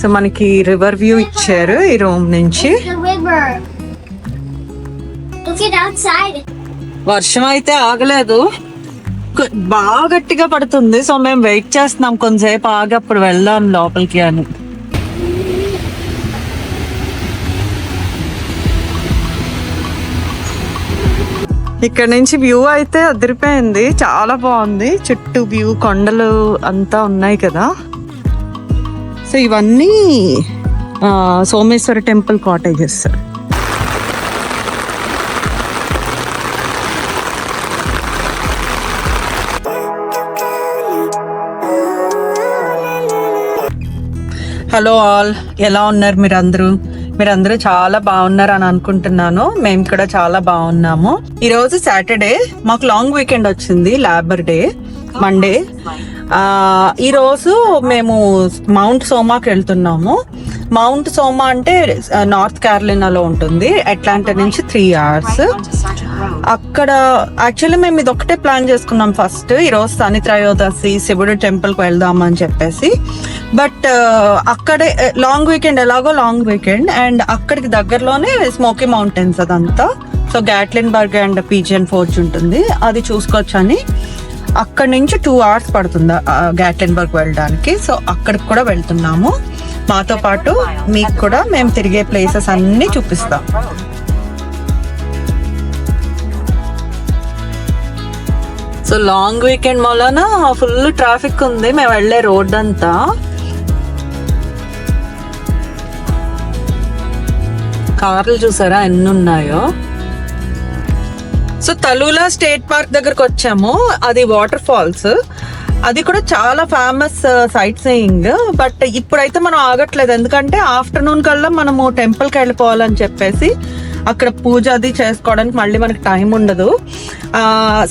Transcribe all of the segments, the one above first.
So మనకి river view ఇచ్చారు ఈ రూమ్ నుంచి. వర్షం అయితే ఆగలేదు, బాగా గట్టిగా పడుతుంది. సో మేము వెయిట్ చేస్తున్నాం కొంతసేపు ఆగి అప్పుడు వెళ్దాం లోపలికి అని. ఇక్కడ నుంచి వ్యూ అయితే అదిరిపోయింది, చాలా బాగుంది. చుట్టూ వ్యూ, కొండలు అంతా ఉన్నాయి కదా. సో ఇవన్నీ Someshwara temple cottages. Hello all, ఎలా ఉన్నారు మీరందరూ చాలా బాగున్నారు అని అనుకుంటున్నాను. మేము కూడా చాలా బాగున్నాము. ఈరోజు సాటర్డే, మాకు లాంగ్ వీకెండ్ వచ్చింది, లేబర్ డే మండే. ఈరోజు మేము మౌంట్ సోమాకి వెళ్తున్నాము. మౌంట్ సోమా అంటే నార్త్ క్యారోలినాలో ఉంటుంది, అట్లాంటా నుంచి 3 hours. అక్కడ యాక్చువల్లీ మేము ఇది ఒకటే ప్లాన్ చేసుకున్నాం ఫస్ట్, ఈరోజు శని త్రయోదశి శివుడు టెంపుల్కి వెళ్దామని చెప్పేసి. బట్ అక్కడే లాంగ్ వీకెండ్, ఎలాగో లాంగ్ వీకెండ్, అండ్ అక్కడికి దగ్గరలోనే స్మోకీ మౌంటైన్స్ అదంతా. సో గ్యాట్లిన్బర్గ్ అండ్ పీజియన్ ఫోర్జ్ ఉంటుంది, అది చూసుకోవచ్చని. అక్కడ నుంచి 2 hours పడుతుంది గ్యాట్లిన్బర్గ్ వెళ్ళడానికి. సో అక్కడికి కూడా వెళ్తున్నాము. మాతో పాటు మీకు కూడా మేము తిరిగే ప్లేసెస్ అన్ని చూపిస్తాం. సో లాంగ్ వీకెండ్ వలన ఫుల్ ట్రాఫిక్ ఉంది మేము వెళ్ళే రోడ్ అంతా. కార్లు చూసారా ఎన్ని ఉన్నాయో. సో తలూలా స్టేట్ పార్క్ దగ్గరకు వచ్చాము, అది వాటర్ ఫాల్స్. అది కూడా చాలా ఫేమస్ సైట్ సీయింగ్. బట్ ఇప్పుడైతే మనం ఆగట్లేదు, ఎందుకంటే ఆఫ్టర్నూన్ కల్లా మనము టెంపుల్కి వెళ్ళిపోవాలని చెప్పేసి అక్కడ పూజ అది చేసుకోవడానికి మళ్ళీ మనకి టైం ఉండదు.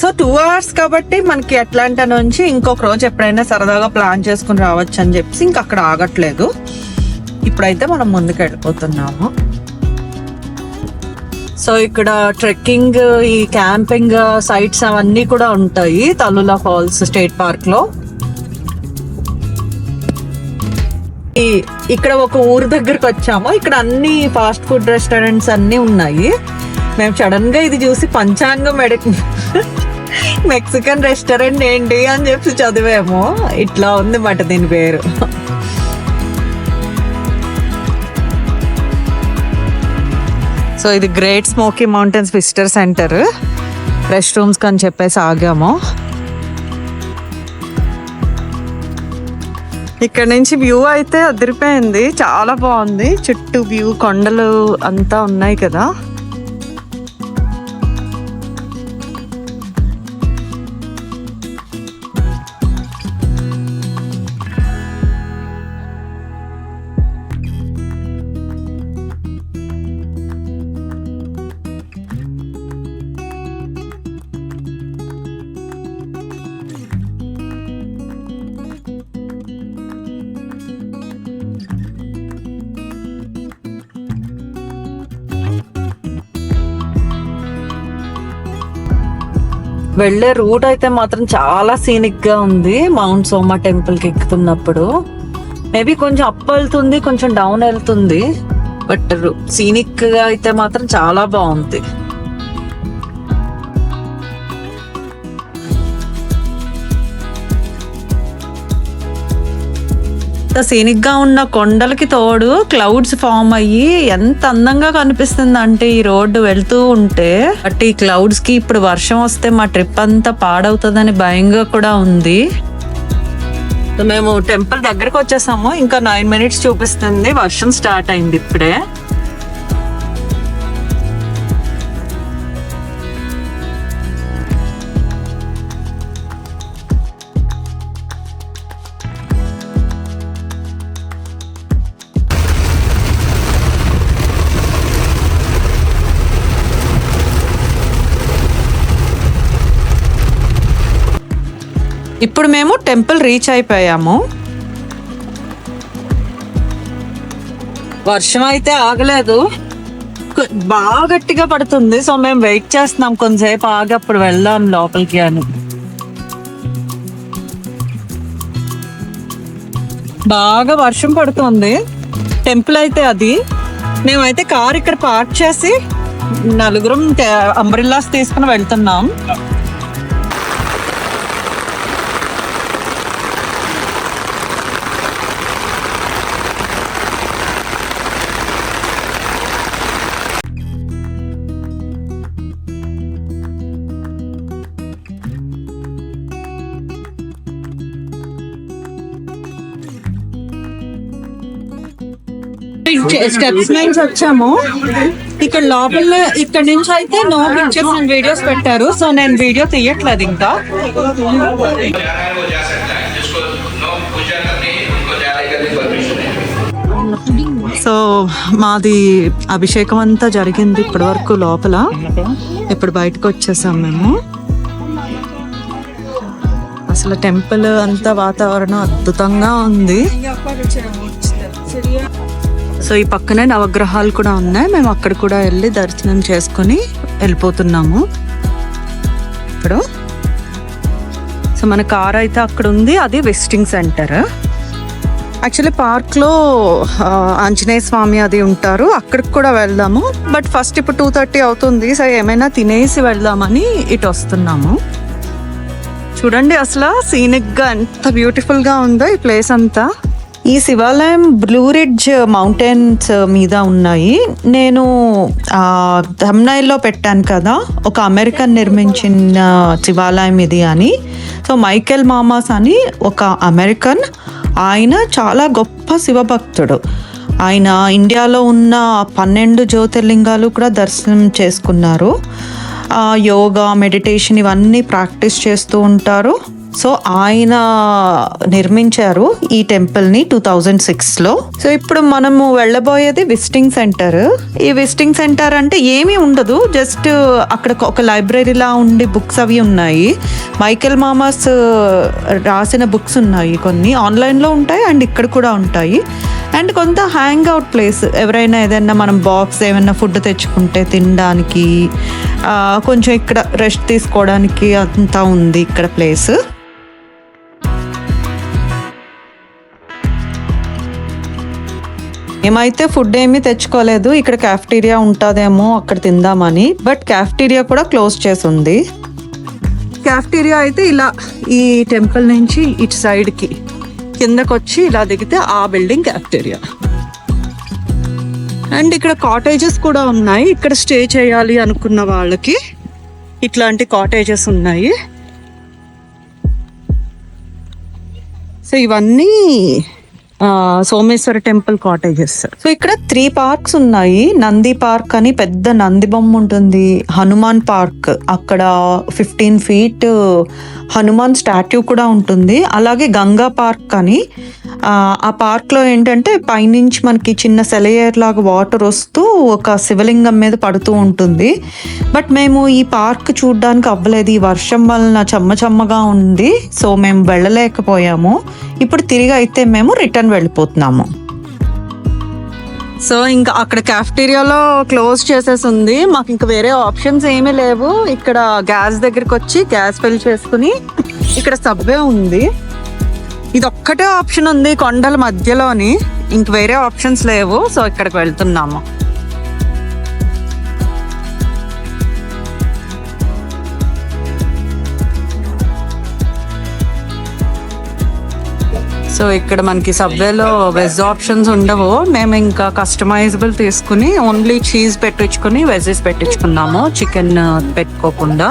సో 2 hours కాబట్టి మనకి అట్లాంటా నుంచి ఇంకొక రోజు ఎప్పుడైనా సరదాగా ప్లాన్ చేసుకుని రావచ్చు అని చెప్పేసి ఇంక అక్కడ ఆగట్లేదు. ఇప్పుడైతే మనం ముందుకు వెళ్ళిపోతున్నాము. సో ఇక్కడ ట్రెక్కింగ్, ఈ క్యాంపింగ్ సైట్స్ అవన్నీ కూడా ఉంటాయి తలూలా ఫాల్స్ స్టేట్ పార్క్ లో. ఇక్కడ ఒక ఊరు దగ్గరకు వచ్చాము, ఇక్కడ అన్ని ఫాస్ట్ ఫుడ్ రెస్టారెంట్స్ అన్ని ఉన్నాయి. మేము సడన్ గా ఇది చూసి పంచాంగం మెక్సికన్ రెస్టారెంట్ ఏంటి అని చెప్పి చదివాము. ఇట్లా ఉంది మాట దీని పేరు. సో ఇది great smoky mountains visitor centre, rest rooms అని చెప్పేసి ఆగాము. ఇక్కడ నుంచి వ్యూ అయితే అదిరిపోయింది, చాలా బాగుంది. చుట్టూ వ్యూ, కొండలు అంతా ఉన్నాయి కదా. వెళ్ళే రూట్ అయితే మాత్రం చాలా సీనిక్ గా ఉంది. మౌంట్ సోమా టెంపుల్ కి ఎక్కుతున్నప్పుడు మేబీ కొంచెం అప్ వెళ్తుంది, కొంచెం డౌన్ వెళ్తుంది, బట్ సీనిక్ గా అయితే మాత్రం చాలా బాగుంది. సీనిక్ గా ఉన్న కొండలకి తోడు క్లౌడ్స్ ఫామ్ అయ్యి ఎంత అందంగా కనిపిస్తుంది అంటే ఈ రోడ్డు వెళ్తూ ఉంటే. బట్ ఈ క్లౌడ్స్ కి ఇప్పుడు వర్షం వస్తే మా ట్రిప్ అంతా పాడవుతుందని భయంగా కూడా ఉంది. మేము టెంపుల్ దగ్గరకు వచ్చేసాము, ఇంకా 9 minutes చూపిస్తుంది. వర్షం స్టార్ట్ అయింది ఇప్పుడే. ఇప్పుడు మేము టెంపుల్ రీచ్ అయిపోయాము. వర్షం అయితే ఆగలేదు, బాగా గట్టిగా పడుతుంది. సో మేము వెయిట్ చేస్తున్నాం కొంతసేపు ఆగి అప్పుడు వెళ్దాం లోపలికి అని. బాగా వర్షం పడుతుంది. టెంపుల్ అయితే అది. మేమైతే కార్ ఇక్కడ పార్క్ చేసి నలుగురం అంబ్రెల్లాస్ తీసుకుని వెళ్తున్నాం. స్టెప్స్ నుంచి వచ్చాము. ఇక్కడ లోపల ఇక్కడ నుంచి అయితే నో పిక్చర్స్ అండ్ వీడియోస్ పెట్టారు. సో నేను వీడియో తీయట్లేదు ఇంకా. సో మాది అభిషేకం అంతా జరిగింది ఇప్పటి వరకు లోపల. ఇప్పుడు బయటకు వచ్చేసాం మేము. అసలు టెంపుల్ అంతా వాతావరణం అద్భుతంగా ఉంది. సో ఈ పక్కనే నవగ్రహాలు కూడా ఉన్నాయి. మేము అక్కడ కూడా వెళ్ళి దర్శనం చేసుకుని వెళ్ళిపోతున్నాము ఇప్పుడు. సో మన కార్ అయితే అక్కడ ఉంది. అది విజిటింగ్ సెంటర్. యాక్చువల్లీ పార్క్లో ఆంజనేయ స్వామి అది ఉంటారు, అక్కడికి కూడా వెళ్దాము. బట్ ఫస్ట్ ఇప్పుడు 2:30 అవుతుంది. సో ఏమైనా తినేసి వెళ్దామని ఇటు వస్తున్నాము. చూడండి అసలు సీనిక్గా ఎంత బ్యూటిఫుల్గా ఉందో ఈ ప్లేస్ అంతా. ఈ శివాలయం బ్లూ రిడ్జ్ మౌంటైన్స్ మీద ఉన్నాయి. నేను థంబ్నైల్లో పెట్టాను కదా, ఒక అమెరికన్ నిర్మించిన శివాలయం ఇది అని. సో మైకేల్ మామాస్ అని ఒక అమెరికన్, ఆయన చాలా గొప్ప శివభక్తుడు. ఆయన ఇండియాలో ఉన్న 12 జ్యోతిర్లింగాలు కూడా దర్శనం చేసుకున్నారు. యోగా, మెడిటేషన్ ఇవన్నీ ప్రాక్టీస్ చేస్తూ ఉంటారు. సో ఆయన నిర్మించారు ఈ టెంపుల్ని 2006లో. సో ఇప్పుడు మనము వెళ్ళబోయేది విజిటింగ్ సెంటర్. ఈ విజిటింగ్ సెంటర్ అంటే ఏమీ ఉండదు, జస్ట్ అక్కడ ఒక లైబ్రరీలా ఉండి బుక్స్ అవి ఉన్నాయి. మైకేల్ మామాస్ రాసిన బుక్స్ ఉన్నాయి, కొన్ని ఆన్లైన్లో ఉంటాయి అండ్ ఇక్కడ కూడా ఉంటాయి. అండ్ కొంత హ్యాంగ్ అవుట్ ప్లేస్, ఎవరైనా ఏదైనా మనం బాక్స్ ఏమైనా ఫుడ్ తెచ్చుకుంటే తినడానికి, కొంచెం ఇక్కడ రెస్ట్ తీసుకోవడానికి అంతా ఉంది ఇక్కడ ప్లేస్. మేమైతే ఫుడ్ ఏమీ తెచ్చుకోలేదు. ఇక్కడ క్యాఫ్టీరియా ఉంటుందేమో అక్కడ తిందామని, బట్ క్యాఫ్టీరియా కూడా క్లోజ్ చేసి ఉంది. క్యాఫ్టీరియా అయితే ఇలా ఈ టెంపుల్ నుంచి ఇటు సైడ్కి కిందకు వచ్చి ఇలా దిగితే ఆ బిల్డింగ్ క్యాఫ్టీరియా. అండ్ ఇక్కడ కాటేజెస్ కూడా ఉన్నాయి. ఇక్కడ స్టే చేయాలి అనుకున్న వాళ్ళకి ఇట్లాంటి కాటేజెస్ ఉన్నాయి. సో ఇవన్నీ సోమేశ్వర టెంపుల్ కాటేజెస్. సో ఇక్కడ 3 పార్క్స్ ఉన్నాయి. నంది పార్క్ అని పెద్ద నంది బొమ్మ ఉంటుంది. హనుమాన్ పార్క్, అక్కడ 15 feet హనుమాన్ స్టాట్యూ కూడా ఉంటుంది. అలాగే గంగా పార్క్ అని, ఆ పార్క్లో ఏంటంటే పైనుంచి మనకి చిన్న సెలయేర్ లాగా వాటర్ వస్తూ ఒక శివలింగం మీద పడుతూ ఉంటుంది. బట్ మేము ఈ పార్క్ చూడడానికి అవ్వలేదు, ఈ వర్షం వలన చెమ్మగా ఉంది. సో మేము వెళ్ళలేకపోయాము. ఇప్పుడు తిరిగి అయితే మేము రిటర్న్ వెళ్ళిపోతున్నాము. సో ఇంకా అక్కడ క్యాఫ్టీరియాలో క్లోజ్ చేసేసి ఉంది. మాకు ఇంకా వేరే ఆప్షన్స్ ఏమీ లేవు. ఇక్కడ గ్యాస్ దగ్గరికి వచ్చి గ్యాస్ ఫిల్ చేసుకుని ఇక్కడ సబ్వే ఉంది. ఇది ఒక్కటే ఆప్షన్ ఉంది కొండల మధ్యలోని, ఇంక వేరే ఆప్షన్స్ లేవు. సో ఇక్కడికి వెళ్తున్నాము. సో ఇక్కడ మనకి సబ్వేలో వెజ్ ఆప్షన్స్ ఉండవు. మేము ఇంకా కస్టమైజబుల్ తీసుకుని ఓన్లీ చీజ్ పెట్టించుకుని వెజెస్ పెట్టించుకున్నాము, చికెన్ పెట్టుకోకుండా.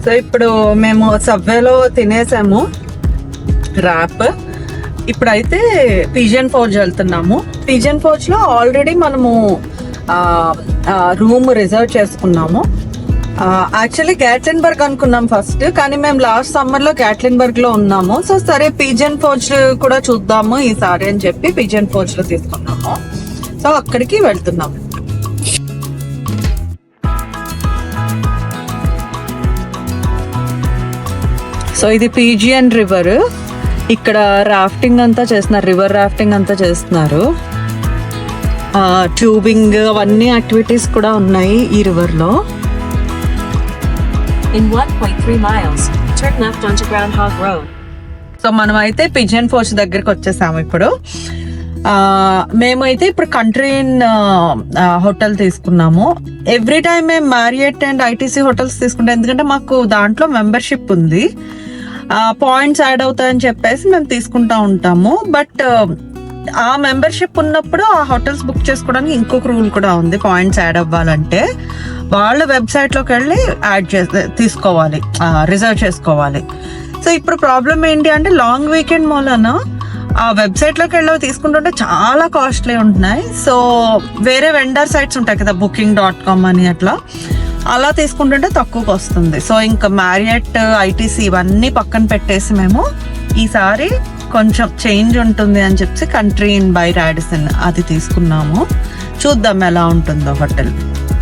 సో ఇప్పుడు మేము సబ్వేలో తినేసాము ర్యాప్. ఇప్పుడైతే పిజియన్ ఫోర్జ్ వెళ్తున్నాము. పిజియన్ ఫోర్జ్ లో ఆల్రెడీ మనము రూమ్ రిజర్వ్ చేసుకున్నాము. యాక్చువల్లీ గ్యాట్లిన్బర్గ్ అనుకున్నాం ఫస్ట్, కానీ మేము లాస్ట్ సమ్మర్ లో గ్యాట్లిన్బర్గ్ లో ఉన్నాము. సో సరే పిజియన్ ఫోర్జ్ కూడా చూద్దాము ఈసారి అని చెప్పి పిజియన్ ఫోర్జ్ లో తీసుకున్నాము. సో అక్కడికి వెళ్తున్నాము. సో ఇది పిజియన్ రివర్. ఇక్కడ రాఫ్టింగ్ అంతా చేస్తున్నారు, రివర్ రాఫ్టింగ్ అంతా చేస్తున్నారు. ట్యూబింగ్ అవన్నీ యాక్టివిటీస్ కూడా ఉన్నాయి ఈ రివర్లో. In 1.3 miles, turn left onto Groundhog Road. So మనం అయితే పిజన్ ఫోర్స్ దగ్గరికి వచ్చేసాము ఇప్పుడు. మేమైతే ఇప్పుడు కంట్రీ ఇన్ హోటల్ తీసుకున్నాము. ఎవ్రీ టైం మేము మ్యారియట్ అండ్ ఐటీసీ హోటల్స్ తీసుకుంటాం, ఎందుకంటే మాకు దాంట్లో మెంబర్షిప్ ఉంది, పాయింట్స్ యాడ్ అవుతాయని చెప్పేసి మేము తీసుకుంటా ఉంటాము. బట్ ఆ మెంబర్షిప్ ఉన్నప్పుడు ఆ హోటల్స్ బుక్ చేసుకోవడానికి ఇంకొక రూల్ కూడా ఉంది. పాయింట్స్ యాడ్ అవ్వాలంటే వాళ్ళ వెబ్సైట్లోకి వెళ్ళి తీసుకోవాలి, రిజర్వ్ చేసుకోవాలి. సో ఇప్పుడు ప్రాబ్లం ఏంటి అంటే లాంగ్ వీకెండ్ మూలన ఆ వెబ్సైట్లోకి వెళ్ళి తీసుకుంటుంటే చాలా కాస్ట్లీ ఉంటున్నాయి. సో వేరే వెండర్ సైట్స్ ఉంటాయి కదా, booking.com అని అలా తీసుకుంటుంటే తక్కువకి వస్తుంది. సో ఇంకా మ్యారియట్, ఐటీసీ ఇవన్నీ పక్కన పెట్టేసి మేము ఈసారి కొంచెం చేంజ్ ఉంటుంది అని చెప్పి కంట్రీ ఇన్ బై రాడిసన్ అది తీసుకున్నాము. చూద్దాం ఎలా ఉంటుందో హోటల్.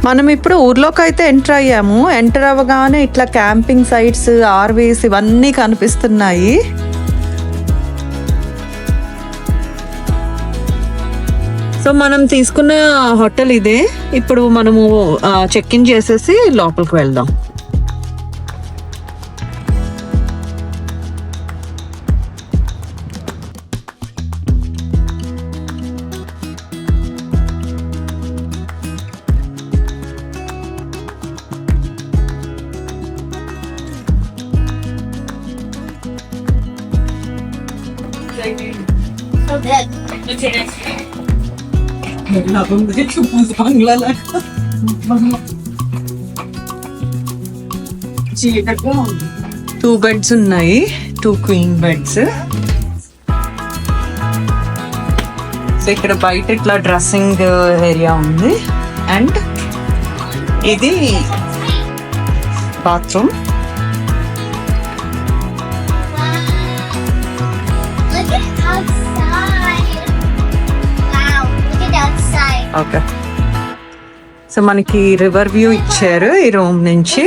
మనం ఇప్పుడు ఊర్లోకి అయితే ఎంటర్ అయ్యాము. ఎంటర్ అవ్వగానే ఇట్లా క్యాంపింగ్ సైట్స్, ఆర్వీస్ ఇవన్నీ కనిపిస్తున్నాయి. సో మనం తీసుకున్న హోటల్ ఇదే. ఇప్పుడు మనము చెక్ ఇన్ చేసేసి లోపలికి వెళ్దాం. So good. టూ బెడ్స్ ఉన్నాయి, 2 క్వీన్ బెడ్స్. సో ఇక్కడ బయట ఇట్లా డ్రెస్సింగ్ ఏరియా ఉంది అండ్ ఇది బాత్రూమ్. ఓకే, సో మనకి రివర్ వ్యూ ఇచ్చారు ఈ రూమ్ నుంచి.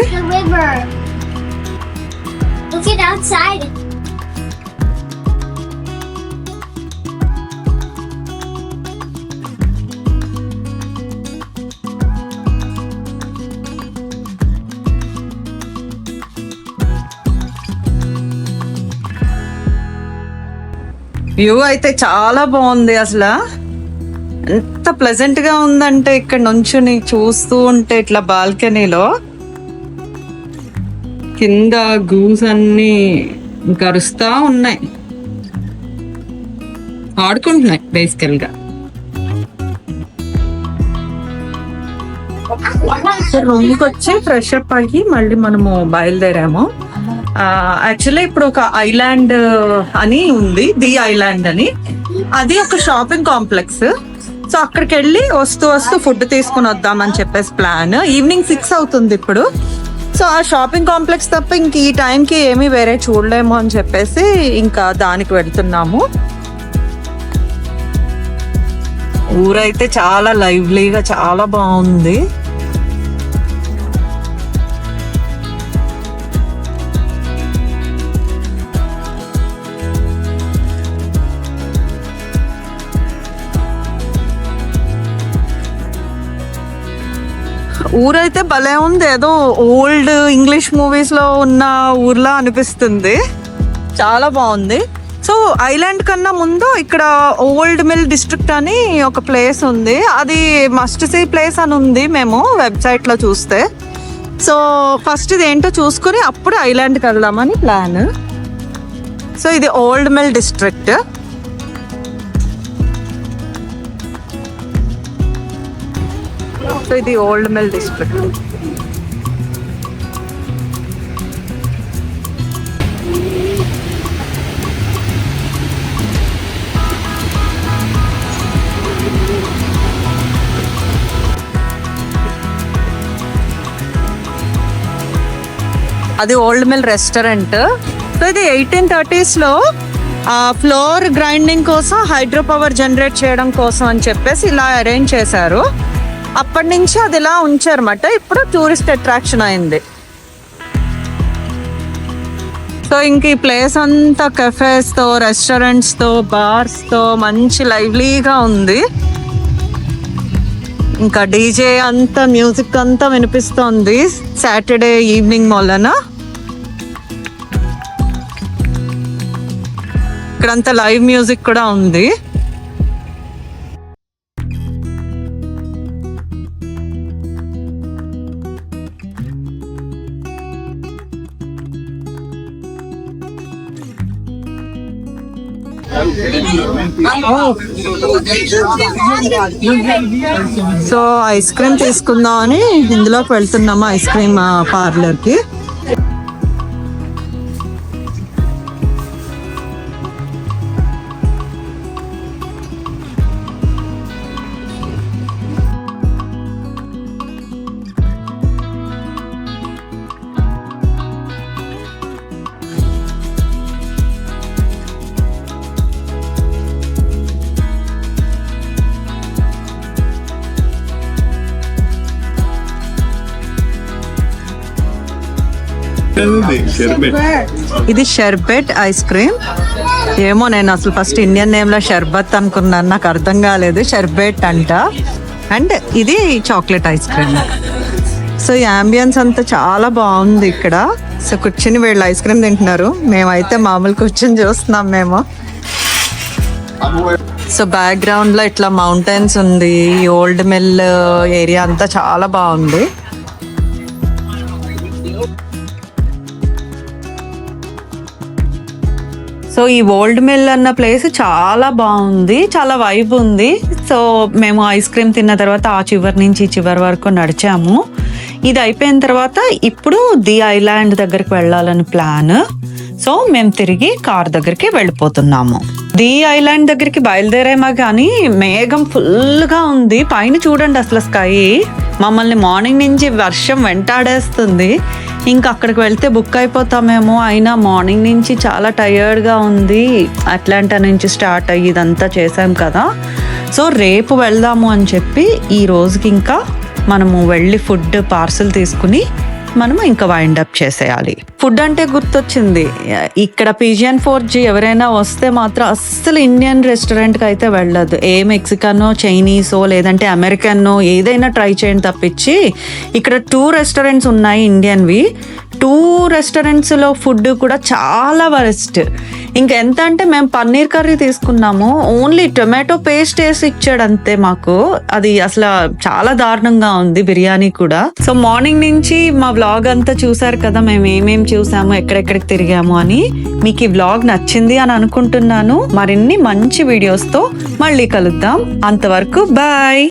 వ్యూ అయితే చాలా బాగుంది. అసలు ఎంత ప్లెజెంట్ గా ఉందంటే ఇక్కడ నుంచుని చూస్తూ ఉంటే ఇట్లా బాల్కనీలో కింద గూస్ అన్ని కరుస్తా ఉన్నాయి, ఆడుకుంటున్నాయి బేసికల్ గా. రూమ్కి వచ్చి ఫ్రెష్ అప్ అయ్యి మళ్ళీ మనము బయలుదేరాము. యాక్చువల్లీ ఇప్పుడు ఒక ఐలాండ్ అని ఉంది, ది ఐలాండ్ అని, అది ఒక షాపింగ్ కాంప్లెక్స్. సో అక్కడికి వెళ్ళి వస్తూ ఫుడ్ తీసుకుని వద్దామని చెప్పేసి ప్లాన్. ఈవినింగ్ 6 అవుతుంది ఇప్పుడు. సో ఆ షాపింగ్ కాంప్లెక్స్ తప్ప ఇంక ఈ టైంకి ఏమీ వేరే చూడలేము అని చెప్పేసి ఇంకా దానికి వెళ్తున్నాము. ఊరైతే చాలా లైవ్లీగా చాలా బాగుంది. ఊరైతే భలే ఉంది, ఏదో ఓల్డ్ ఇంగ్లీష్ మూవీస్ లో ఉన్న ఊర్లా అనిపిస్తుంది, చాలా బాగుంది. సో ఐలాండ్ కన్నా ముందు ఇక్కడ ఓల్డ్ మిల్ డిస్ట్రిక్ట్ అని ఒక ప్లేస్ ఉంది, అది మస్ట్ సీ ప్లేస్ అని ఉంది మేము వెబ్సైట్ లో చూస్తే. సో ఫస్ట్ ఇది ఏంటో చూసుకుని అప్పుడు ఐలాండ్కి వెళ్దామని ప్లాన్. సో ఇది ఓల్డ్ మిల్ డిస్ట్రిక్ట్. సో ఇది ఓల్డ్ మిల్ డిస్ట్రిక్ట్. అది ఓల్డ్ మిల్ రెస్టారెంట్. సో ఇది 1830s లో ఫ్లోర్ గ్రైండింగ్ కోసం, హైడ్రో పవర్ జనరేట్ చేయడం కోసం అని చెప్పేసి ఇలా అరేంజ్ చేశారు. అప్పటి నుంచి అది ఇలా ఉంచారన్నమాట. ఇప్పుడు టూరిస్ట్ అట్రాక్షన్ అయింది. సో ఇంక ఈ ప్లేస్ అంతా కెఫేస్తో, రెస్టారెంట్స్తో, బార్స్తో మంచి లైవ్లీగా ఉంది. ఇంకా డీజే అంతా మ్యూజిక్ అంతా వినిపిస్తోంది సాటర్డే ఈవినింగ్ వలన. ఇక్కడంతా లైవ్ మ్యూజిక్ కూడా ఉంది. సో ఐస్ క్రీమ్ తీసుకుందామని ఇందులోకి వెళ్తున్నాము, ఐస్ క్రీమ్ పార్లర్కి. ఇది షర్బెట్ ఐస్ క్రీమ్. ఏమో నేను అసలు ఫస్ట్ ఇండియన్ నేమ్ లో షర్బత్ అనుకున్నాను, నాకు అర్థం కాలేదు. షర్బెట్ అంట. అండ్ ఇది చాక్లెట్ ఐస్ క్రీమ్. సో ఈ అంబియన్స్ అంతా చాలా బాగుంది ఇక్కడ. సో కూర్చుని వీళ్ళు ఐస్ క్రీమ్ తింటున్నారు, మేమైతే మామూలు కూర్చొని చూస్తున్నాం మేము. సో బ్యాక్గ్రౌండ్ లో ఇట్లా మౌంటైన్స్ ఉంది, ఓల్డ్ మిల్ ఏరియా అంతా చాలా బాగుంది. సో ఈ ఓల్డ్ మిల్ అన్న ప్లేస్ చాలా బాగుంది, చాలా వైబ్ ఉంది. సో మేము ఐస్ క్రీమ్ తిన్న తర్వాత ఆ చివరి నుంచి ఈ చివరి వరకు నడిచాము. ఇది అయిపోయిన తర్వాత ఇప్పుడు ది ఐలాండ్ దగ్గరికి వెళ్ళాలని ప్లాన్. సో మేము తిరిగి కార్ దగ్గరికి వెళ్ళిపోతున్నాము. ది ఐలాండ్ దగ్గరికి బయలుదేరామా కానీ మేఘం ఫుల్గా ఉంది. పైన చూడండి అసలు స్కై. మమ్మల్ని మార్నింగ్ నుంచి వర్షం వెంటాడేస్తుంది. ఇంకా అక్కడికి వెళ్తే బుక్ అయిపోతామేమో. అయినా మార్నింగ్ నుంచి చాలా టయర్డ్గా ఉంది. అట్లాంటా నుంచి స్టార్ట్ అయ్యి ఇదంతా చేసాం కదా. సో రేపు వెళ్దాము అని చెప్పి ఈ రోజుకి ఇంకా మనము వెళ్ళి ఫుడ్ పార్సల్ తీసుకుని మనము ఇంకా వైండ్ అప్ చేసేయాలి. ఫుడ్ అంటే గుర్తొచ్చింది, ఇక్కడ పిజియన్ 4G ఎవరైనా వస్తే మాత్రం అస్సలు ఇండియన్ రెస్టారెంట్కి అయితే వెళ్ళదు. ఏ మెక్సికనో, చైనీసో లేదంటే అమెరికనో ఏదైనా ట్రై చేయండి తప్పించి. ఇక్కడ 2 రెస్టారెంట్స్ ఉన్నాయి ఇండియన్వి. 2 రెస్టారెంట్స్లో ఫుడ్ కూడా చాలా వరెస్ట్. ఇంకెంత అంటే మేము పన్నీర్ కర్రీ తీసుకున్నాము, ఓన్లీ టొమాటో పేస్ట్ వేసి ఇచ్చాడు అంతే మాకు. అది అసలు చాలా దారుణంగా ఉంది. బిర్యానీ కూడా. సో మార్నింగ్ నుంచి మా వ్లాగ్ అంతా చూసారు కదా, మేము ఏమేమి చూసాము, ఎక్కడెక్కడికి తిరిగాము అని. మీకు ఈ వ్లాగ్ నచ్చింది అని అనుకుంటున్నాను. మరిన్ని మంచి వీడియోస్తో మళ్ళీ కలుద్దాం. అంతవరకు బాయ్.